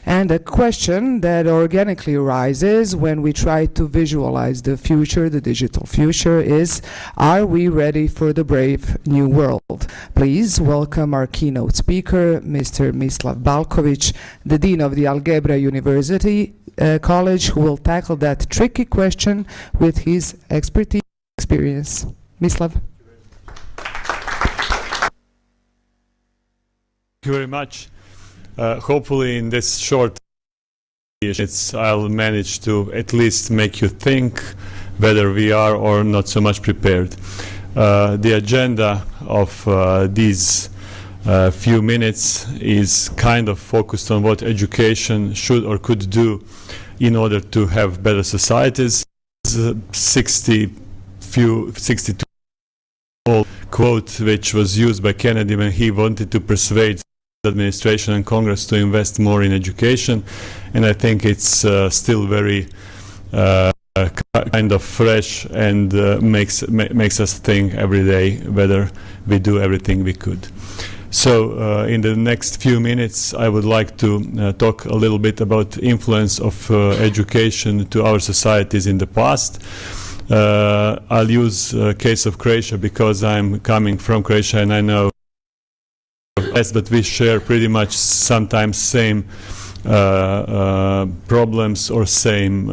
And a question that organically arises when we try to visualize the future, the digital future, is: are we ready for the brave new world? Please welcome our keynote speaker, Mr. Mislav Balković, the Dean of the Algebra University College, who will tackle that tricky question with his expertise and experience. Mislav. Thank you very much. Hopefully in this short I'll manage to at least make you think whether we are or not so much prepared. The agenda of these few minutes is kind of focused on what education should or could do in order to have better societies. 62 quote which was used by Kennedy when he wanted to persuade the administration and Congress to invest more in education, and I think it's still very kind of fresh and makes us think every day whether we do everything we could. So in the next few minutes I would like to talk a little bit about the influence of education to our societies in the past. I'll use a case of Croatia because I'm coming from Croatia and I know that we share pretty much sometimes same problems or same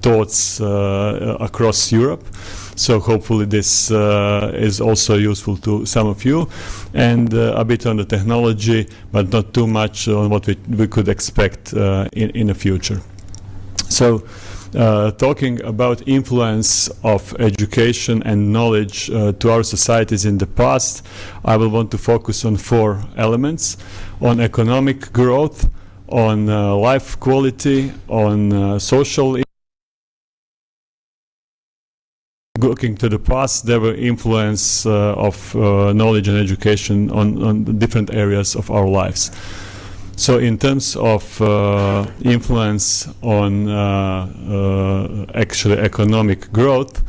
thoughts across Europe. So hopefully this is also useful to some of you, and a bit on the technology, but not too much on what we could expect in the future. So talking about influence of education and knowledge to our societies in the past, I will want to focus on four elements: on economic growth, on life quality, on social. Looking to the past, there were influence of knowledge and education on different areas of our lives. So in terms of influence on actually economic growth,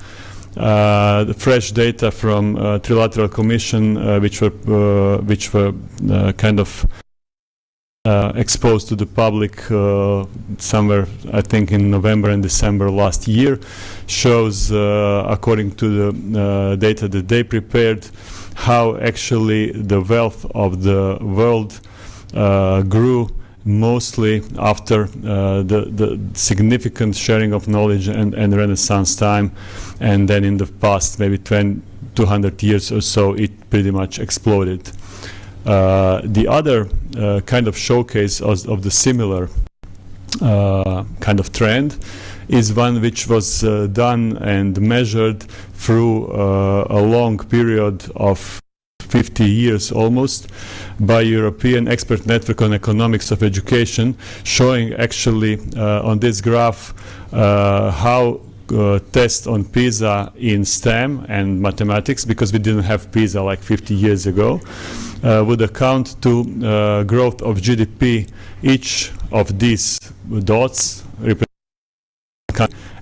the fresh data from Trilateral Commission, which were kind of exposed to the public somewhere, I think, in November and December last year, shows, according to the data that they prepared, how actually the wealth of the world grew mostly after the significant sharing of knowledge and Renaissance time, and then in the past maybe 200 years or so it pretty much exploded. The other kind of showcase of the similar kind of trend is one which was done and measured through a long period of 50 years almost by European Expert Network on Economics of Education, showing actually on this graph how tests on PISA in STEM and mathematics, because we didn't have PISA like 50 years ago, would account to growth of GDP. Each of these dots represents,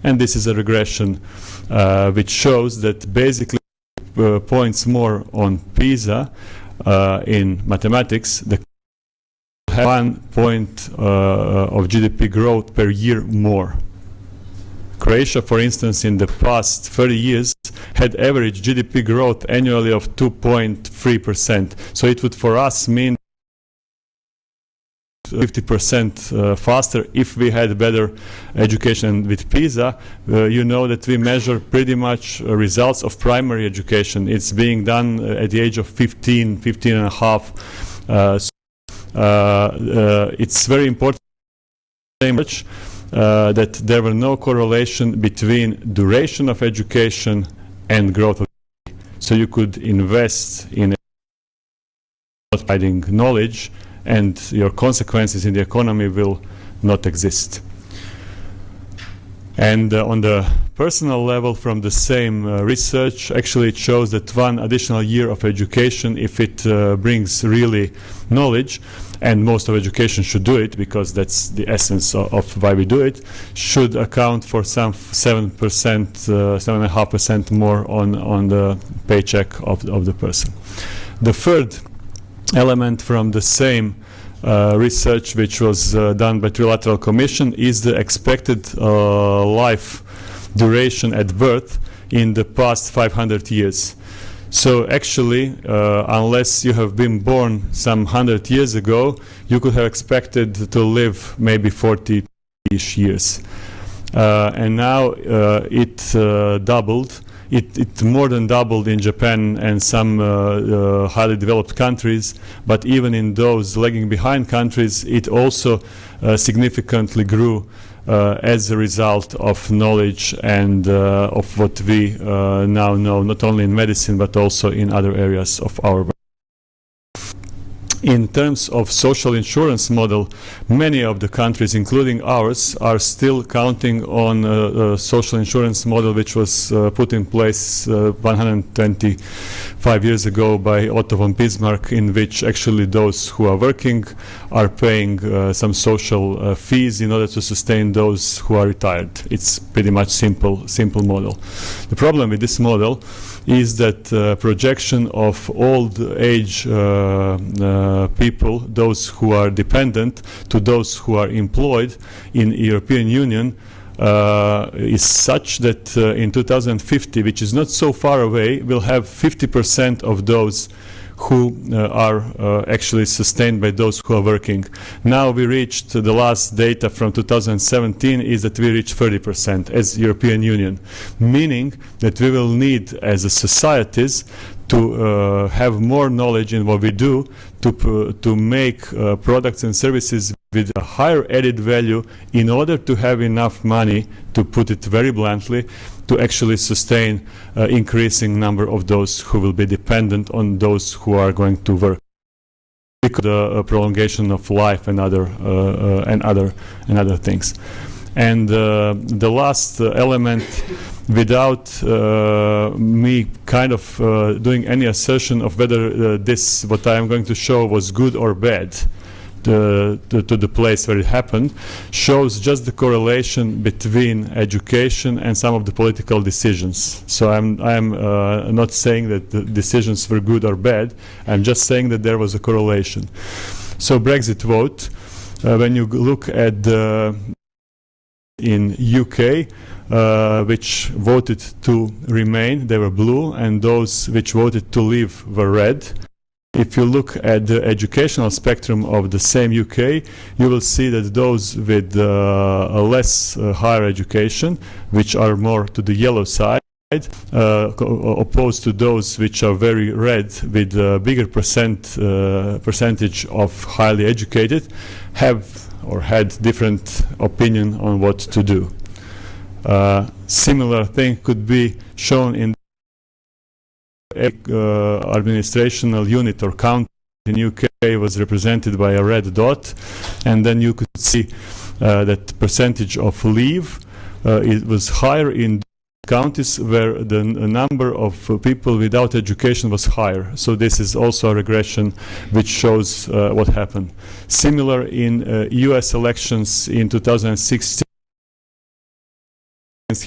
and this is a regression which shows that basically points more on PISA in mathematics, the 1 point of GDP growth per year more. Croatia, for instance, in the past 30 years had average GDP growth annually of 2.3%. So it would for us mean 50% faster if we had better education. With PISA, you know that we measure pretty much results of primary education. It's being done at the age of 15 and a half. It's very important that there were no correlation between duration of education and growth of GDP. So you could invest in providing knowledge and your consequences in the economy will not exist. And on the personal level, from the same research, actually it shows that one additional year of education, if it brings really knowledge, and most of education should do it because that's the essence of why we do it, should account for some 7%, 7.5% more on the paycheck of the person. The third element from the same research which was done by Trilateral Commission is the expected life duration at birth in the past 500 years. So actually, unless you have been born some 100 years ago, you could have expected to live maybe 40-ish years. And now it doubled. It more than doubled in Japan and some highly developed countries, but even in those lagging behind countries, it also significantly grew as a result of knowledge and of what we now know, not only in medicine but also in other areas of our work. In terms of social insurance model, many of the countries, including ours, are still counting on a social insurance model which was put in place 125 years ago by Otto von Bismarck, in which actually those who are working are paying some social fees in order to sustain those who are retired. It's pretty much simple model. The problem with this model is that projection of old age people, those who are dependent, to those who are employed in European Union is such that in 2050, which is not so far away, we'll have 50% of those who are actually sustained by those who are working. Now we reached, the last data from 2017 is that we reached 30% as European Union, meaning that we will need as a societies to have more knowledge in what we do to make products and services with a higher added value in order to have enough money, to put it very bluntly, to actually sustain increasing number of those who will be dependent on those who are going to work. The prolongation of life and other things. And the last element, without me kind of doing any assertion of whether this, what I am going to show, was good or bad, to the place where it happened, shows just the correlation between education and some of the political decisions. So I'm not saying that the decisions were good or bad. I'm just saying that there was a correlation. So Brexit vote, when you look at the in UK, which voted to remain, they were blue, and those which voted to leave were red. If you look at the educational spectrum of the same UK, you will see that those with a less higher education, which are more to the yellow side, opposed to those which are very red with a bigger percentage of highly educated, have or had different opinion on what to do. Similar thing could be shown in administrational unit or county in UK was represented by a red dot, and then you could see that percentage of leave it was higher in counties where the number of people without education was higher. So this is also a regression which shows what happened. Similar in US elections in 2016,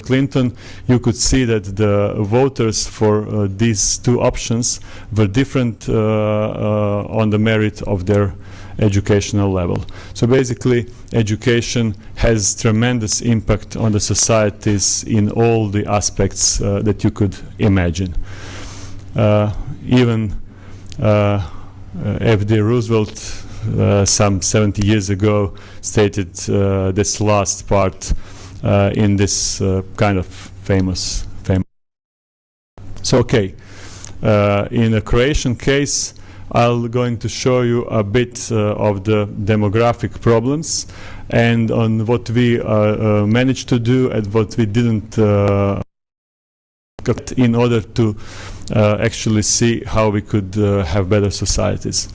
Clinton, you could see that the voters for these two options were different on the merit of their educational level. So basically, education has tremendous impact on the societies in all the aspects that you could imagine. Even F.D. Roosevelt some 70 years ago stated this last part in this kind of famous. So okay, in a Croatian case, I'm going to show you a bit of the demographic problems and on what we managed to do and what we didn't in order to actually see how we could have better societies.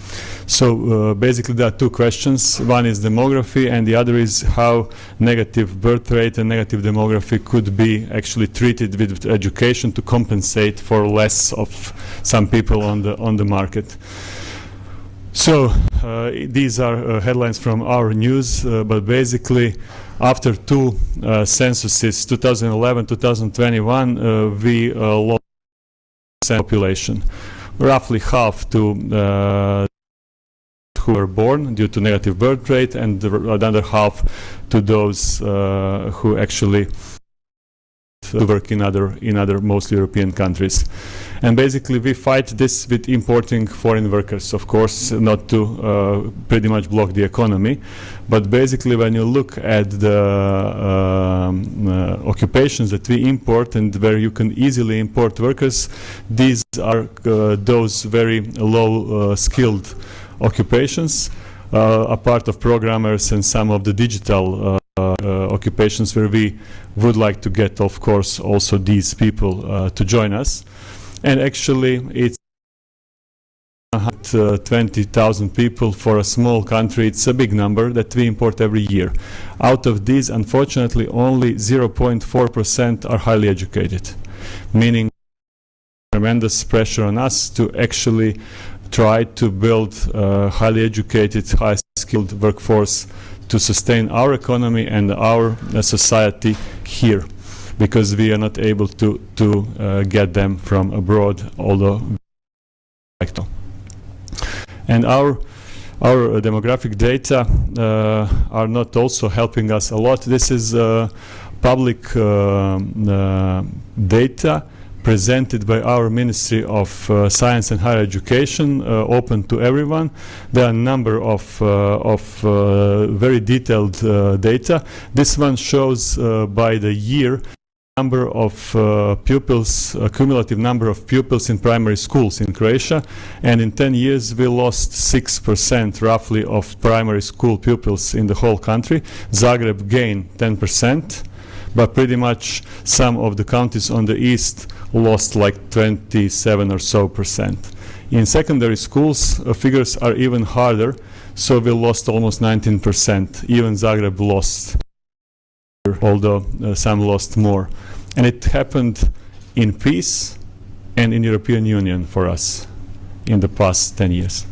So basically there are two questions. One is demography and the other is how negative birth rate and negative demography could be actually treated with education to compensate for less of some people on the market. So these are headlines from our news, but basically after two censuses, 2011, 2021, we lost population, roughly half to who were born due to negative birth rate, and another half to those who actually work in other mostly European countries. And basically we fight this with importing foreign workers, of course, not to pretty much block the economy, but basically when you look at the occupations that we import and where you can easily import workers, these are those very low skilled occupations, a part of programmers and some of the digital occupations where we would like to get, of course, also these people to join us. And actually it's 20,000 people for a small country. It's a big number that we import every year. Out of these, unfortunately, only 0.4% are highly educated, meaning tremendous pressure on us to actually try to build a highly educated, high-skilled workforce to sustain our economy and our society here, because we are not able to get them from abroad, although and our demographic data are not also helping us a lot. This is public data presented by our Ministry of Science and Higher Education, open to everyone. There are a number of very detailed data. This one shows by the year number of pupils, cumulative number of pupils in primary schools in Croatia, and in 10 years we lost 6% roughly of primary school pupils in the whole country. Zagreb gained 10%, but pretty much some of the counties on the east lost like 27 or so %. In secondary schools, figures are even harder, so we lost almost 19%. Even Zagreb lost, although some lost more. And it happened in peace and in European Union for us in the past 10 years.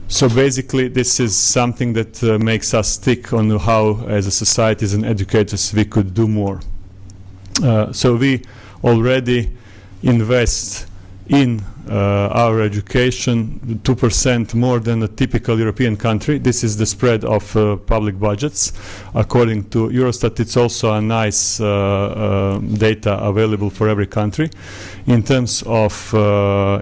So basically this is something that makes us think on how, as a society and educators, we could do more. So we already invest in our education 2% more than a typical European country. This is the spread of public budgets. According to Eurostat, it's also a nice data available for every country. In terms of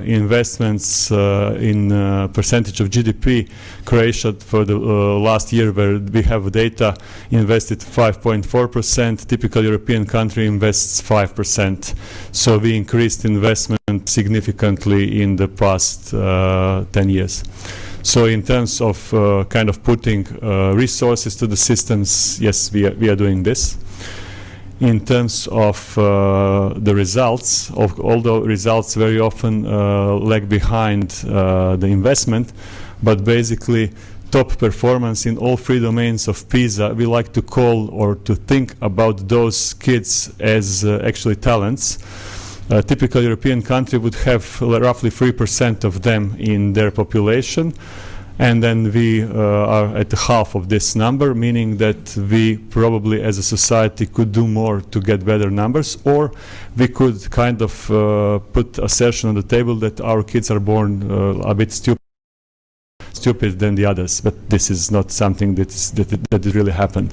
investments in percentage of GDP, Croatia for the last year, where we have data, invested 5.4%. Typical European country invests 5%. So we increased investment significantly in the past 10 years. So in terms of kind of putting resources to the systems, yes, we are doing this. In terms of the results, although results very often lag behind the investment, but basically top performance in all three domains of PISA, we like to call or to think about those kids as actually talents. A typical European country would have roughly 3% of them in their population, and then we are at half of this number, meaning that we probably as a society could do more to get better numbers, or we could kind of put assertion on the table that our kids are born a bit stupid than the others, but this is not something that really happened.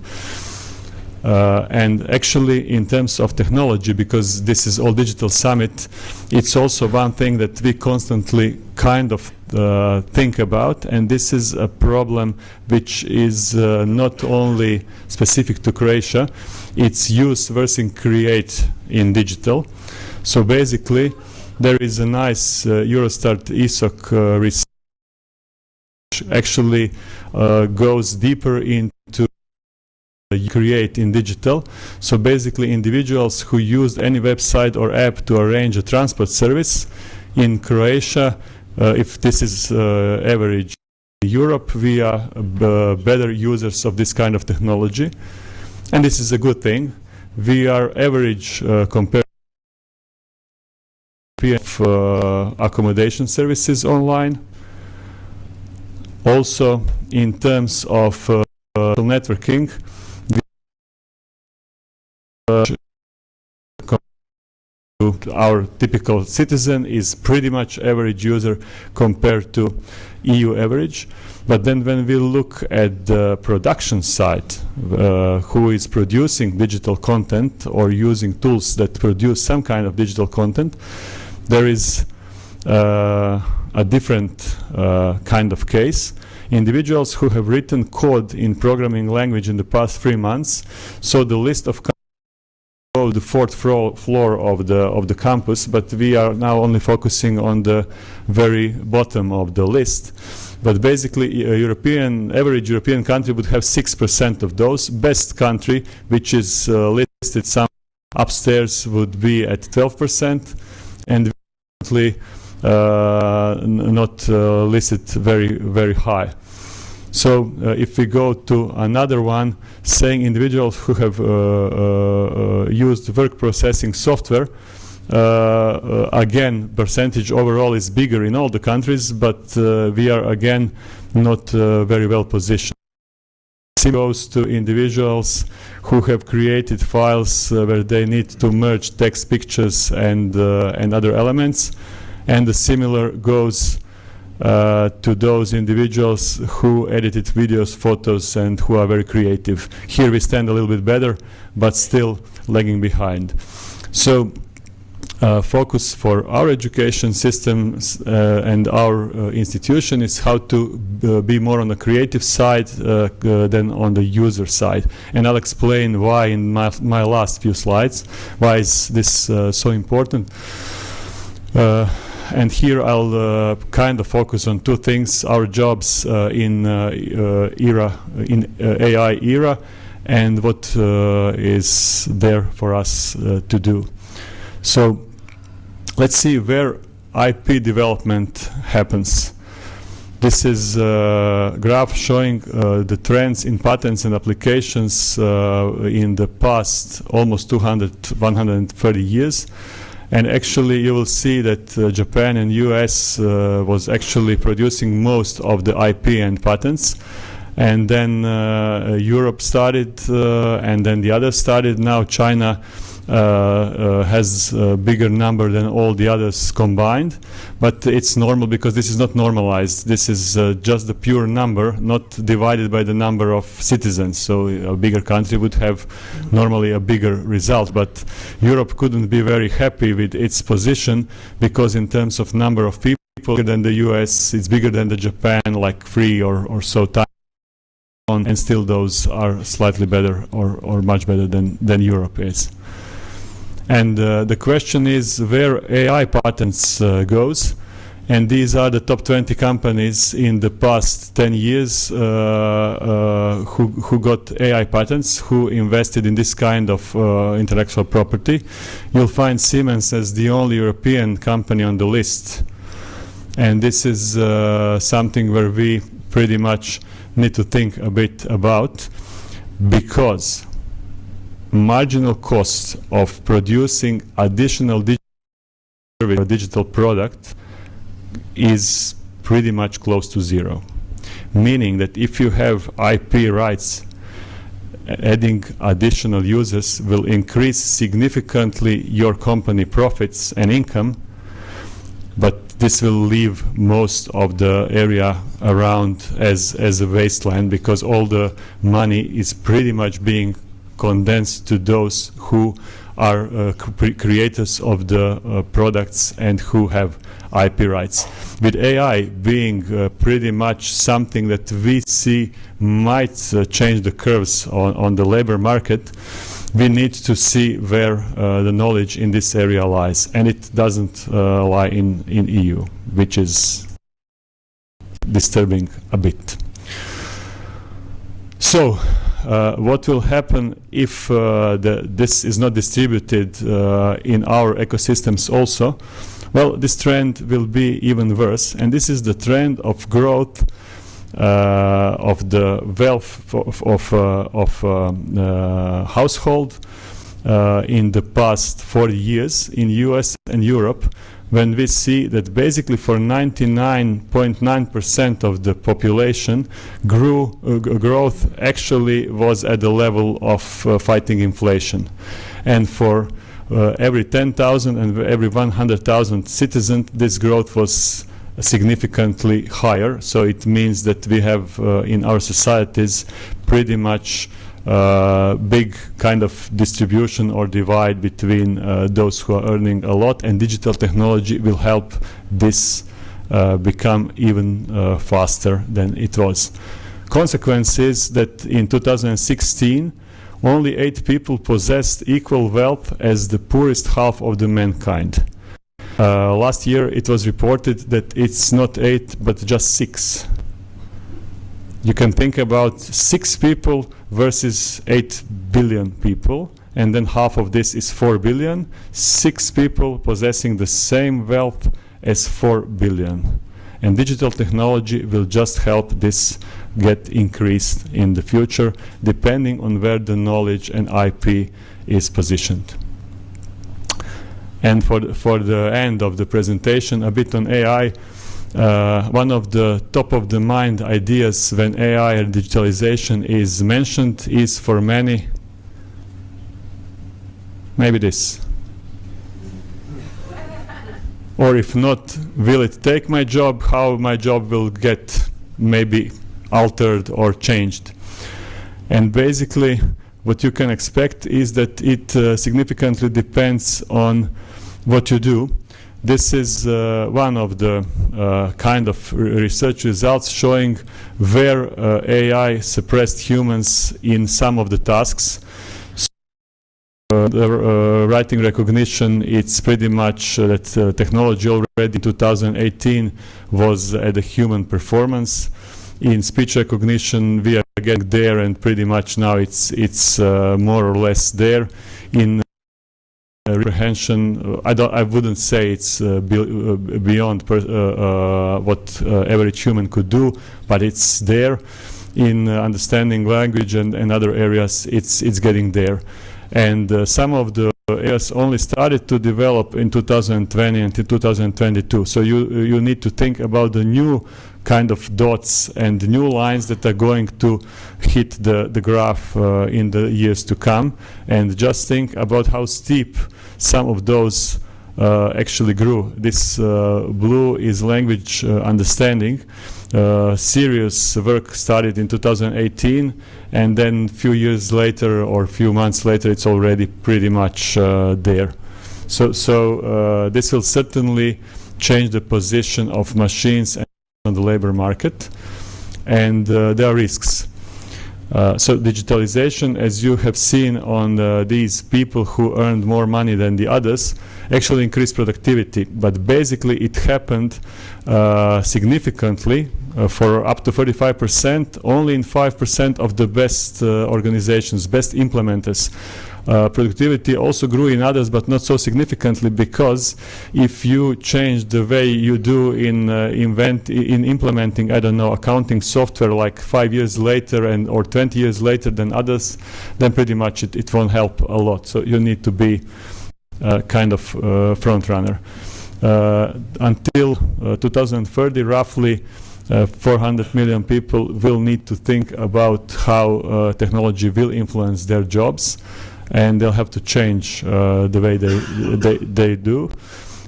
And actually, in terms of technology, because this is all digital summit, it's also one thing that we constantly kind of think about, and this is a problem which is not only specific to Croatia. It's use versus create in digital. So basically, there is a nice Eurostat ESOC research actually goes deeper into create in digital. So basically individuals who used any website or app to arrange a transport service in Croatia, if this is average in Europe, we are better users of this kind of technology, and this is a good thing. We are average compared to accommodation services online. Also in terms of networking, our typical citizen is pretty much average user compared to EU average. But then when we look at the production side, who is producing digital content or using tools that produce some kind of digital content, there is a different kind of case. Individuals who have written code in programming language in the past 3 months, so the list of the fourth floor of the campus, but we are now only focusing on the very bottom of the list. But basically, average European country would have 6% of those. Best country, which is listed some upstairs, would be at 12%, and not listed very high. So if we go to another one, saying individuals who have used work processing software, again, percentage overall is bigger in all the countries, but we are again not very well positioned. Same goes to individuals who have created files where they need to merge text, pictures, and other elements, and the similar goes to those individuals who edited videos, photos, and who are very creative. Here we stand a little bit better, but still lagging behind. So focus for our education systems and our institution is how to be more on the creative side than on the user side. And I'll explain why in my last few slides. Why is this so important? And here I'll kind of focus on two things: our jobs in AI era, and what is there for us to do. So let's see where IP development happens. This is a graph showing the trends in patents and applications in the past almost 130 years. And actually, you will see that Japan and US was actually producing most of the IP and patents. And then Europe started, and then the others started. Now China has a bigger number than all the others combined. But it's normal because this is not normalized. This is just the pure number, not divided by the number of citizens. So a bigger country would have normally a bigger result. But Europe couldn't be very happy with its position because in terms of number of people, bigger than the US, it's bigger than the Japan, like 3 or so times. And still those are slightly better or much better than Europe is. And the question is where AI patents goes. And these are the top 20 companies in the past 10 years who got AI patents, who invested in this kind of intellectual property. You'll find Siemens as the only European company on the list. And this is something where we pretty much need to think a bit about, because marginal cost of producing additional digital product is pretty much close to zero. Meaning that if you have IP rights, adding additional users will increase significantly your company profits and income, but this will leave most of the area around as a wasteland, because all the money is pretty much being condensed to those who are creators of the products and who have IP rights. With AI being pretty much something that we see might change the curves on the labor market, we need to see where the knowledge in this area lies, and it doesn't lie in EU, which is disturbing a bit. So what will happen if this is not distributed in our ecosystems also? Well, this trend will be even worse, and this is the trend of growth of the wealth of household in the past 40 years in US and Europe, when we see that basically for 99.9% of the population, growth actually was at the level of fighting inflation. And for every 10,000 and every 100,000 citizens, this growth was significantly higher. So it means that we have in our societies pretty much big kind of distribution or divide between those who are earning a lot, and digital technology will help this become even faster than it was. Consequence is that in 2016 only 8 people possessed equal wealth as the poorest half of the mankind. Last year it was reported that it's not 8 but just 6. You can think about 6 people versus 8 billion people, and then half of this is 4 billion. 6 people possessing the same wealth as 4 billion. And digital technology will just help this get increased in the future, depending on where the knowledge and IP is positioned. And for the end of the presentation, a bit on AI. One of the top of the mind ideas when AI and digitalization is mentioned is for many, maybe this. Or if not, will it take my job? How my job will get maybe altered or changed? And basically what you can expect is that it significantly depends on what you do. This is one of the kind of research results showing where AI suppressed humans in some of the tasks. The writing recognition, it's pretty much that technology already in 2018 was at a human performance. In speech recognition, we are getting there, and pretty much now it's more or less there. In comprehension, I wouldn't say it's beyond what average human could do, but it's there. In understanding language and other areas, it's getting there. And some of the areas only started to develop in 2020 and 2022. So you need to think about the new kind of dots and new lines that are going to hit the graph in the years to come. And just think about how steep some of those actually grew. This blue is language understanding. Serious work started in 2018, and then a few years later or a few months later it's already pretty much there. So this will certainly change the position of machines on the labor market, and there are risks. So digitalization, as you have seen on these people who earned more money than the others, actually increased productivity, but basically it happened significantly for up to 35%, only in 5% of the best organizations, best implementers. Productivity also grew in others, but not so significantly, because if you change the way you do in implementing, I don't know, accounting software like 5 years later or 20 years later than others, then pretty much it won't help a lot. So you need to be kind of front runner. Until 2030, roughly 400 million people will need to think about how technology will influence their jobs, and they'll have to change the way they do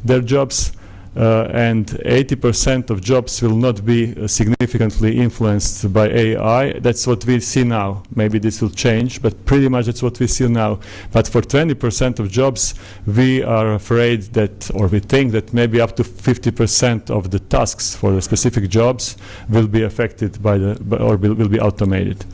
their jobs. And 80% of jobs will not be significantly influenced by AI. That's what we see now. Maybe this will change, but pretty much that's what we see now. But for 20% of jobs, we are afraid that, or we think that maybe up to 50% of the tasks for the specific jobs will be affected by or will be automated.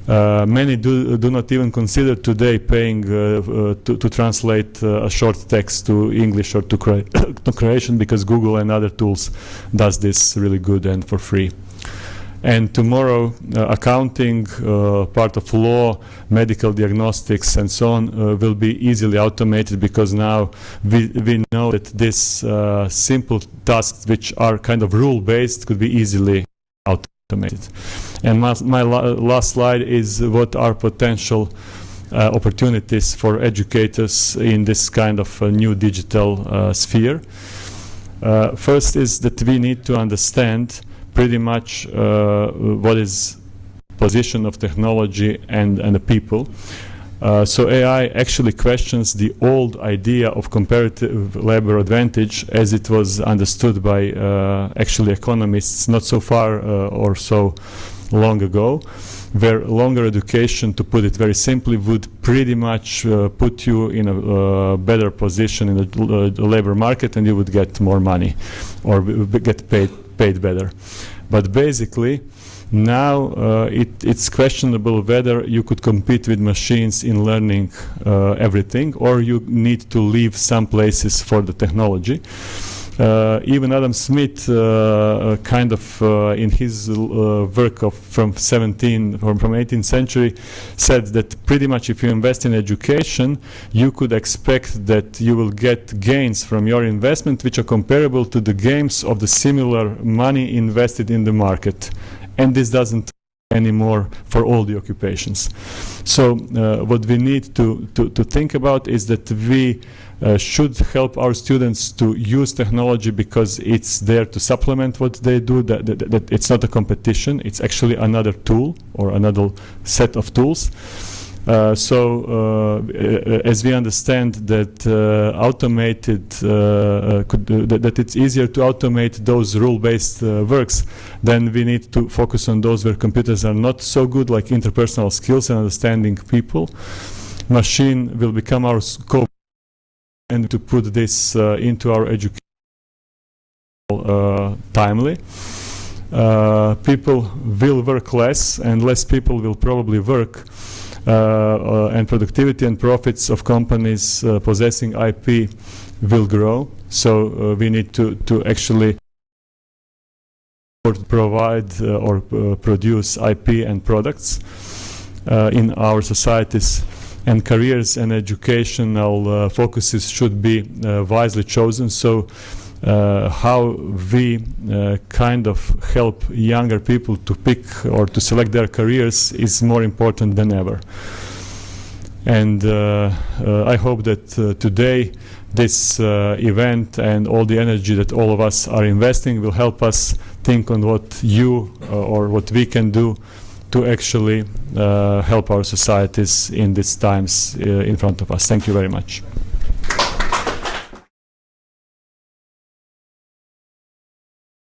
Many do not even consider today paying to translate a short text to English or to Croatian, because Google and other tools does this really good and for free. And tomorrow, accounting, part of law, medical diagnostics, and so on will be easily automated, because now we know that these simple tasks, which are kind of rule-based, could be easily automated. And my last slide is what are potential opportunities for educators in this kind of new digital sphere. First is that we need to understand pretty much what is position of technology and the people. So AI actually questions the old idea of comparative labor advantage as it was understood by actually economists not so far or so long ago, where longer education, to put it very simply, would pretty much put you in a better position in the labor market, and you would get more money or get paid better. But basically, now it's questionable whether you could compete with machines in learning everything, or you need to leave some places for the technology. Even Adam Smith, in his work from 18th century, said that pretty much if you invest in education, you could expect that you will get gains from your investment which are comparable to the gains of the similar money invested in the market. And this doesn't anymore for all the occupations. So what we need to think about is that we should help our students to use technology because it's there to supplement what they do, that it's not a competition, it's actually another tool or another set of tools. As we understand that that it's easier to automate those rule-based works, then we need to focus on those where computers are not so good, like interpersonal skills and understanding people. Machine will become our scope, and to put this into our education timely. People will work less, and less people will probably work. And productivity and profits of companies possessing IP will grow. So we need to actually provide or produce IP and products in our societies. And careers and educational focuses should be wisely chosen. So how we kind of help younger people to pick or to select their careers is more important than ever. And I hope that today this event and all the energy that all of us are investing will help us think on what you or what we can do to actually help our societies in these times in front of us. Thank you very much.